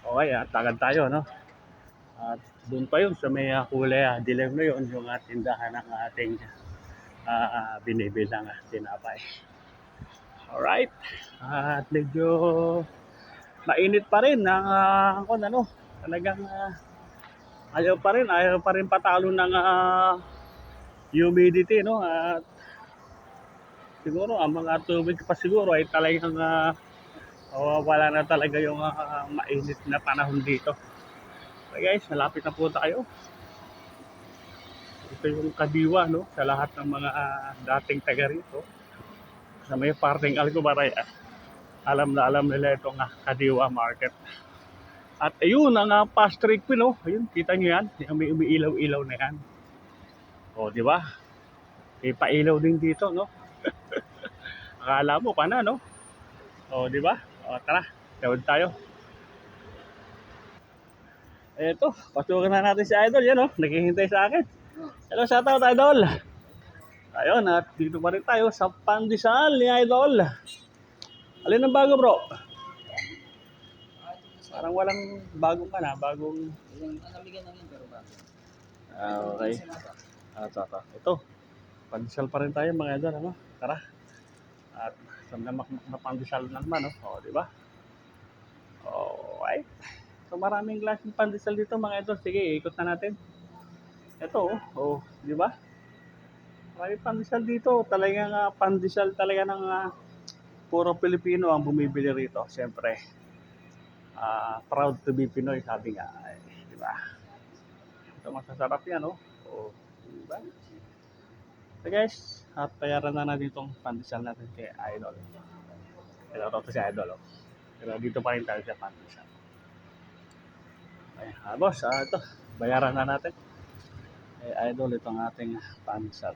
Okay, at tagad tayo, no? At doon pa yun sa may kulay dilim na yun, yung tindahan ng ating binibilang tinapay. Alright. At medyo mainit pa rin ang ano, talagang ayaw pa rin patalo ng humidity, no? At siguro ang mga tubig pa siguro ay talagang wala na talaga yung mainit na panahon dito. Okay guys, malapit na po tayo. Ito yung kadiwa, no, sa lahat ng mga dating taga rito. Sa may parting Alcobaray, alam na alam nila itong kadiwa market. At ayun, ang past street ko, no, ayun, kita nyo yan, yung may umiilaw-ilaw na yan. O, di ba? May pailaw din dito, no? Akala mo pa na, no? O, di ba? O, tara, tawad tayo. Eto, pasukan na natin si Idol, yan, no? Naghihintay sa akin. Hello, shoutout, Idol. Ayun, at dito pa rin tayo sa pandesal ni Idol. Alin ang bago, bro? Parang walang bagong ka na, bagong... Nabigyan namin pero bago. Okay. Ito, pandesal pa rin tayo mga Idol, ano? Tara. At saan na pandesal naman, no? O, di ba? Okay. So maraming klaseng pandesal dito mga Idol. Sige, ikot na natin. Ito, oh, di ba? Maraming pandesal dito. Talagang pandesal talaga ng puro Pilipino ang bumibili rito. Siyempre, proud to be Pinoy, sabi nga. Ay, di ba? Ito, masasarap yan, oh. Oh, di ba? So guys, at bayaran na natin itong pandesal natin kay Idol. Ito si Idol, oh. Pero dito pa rin tayo sa pandesal. Ay, boss, ito, bayaran na natin. Kay Idol itong ating pandesal.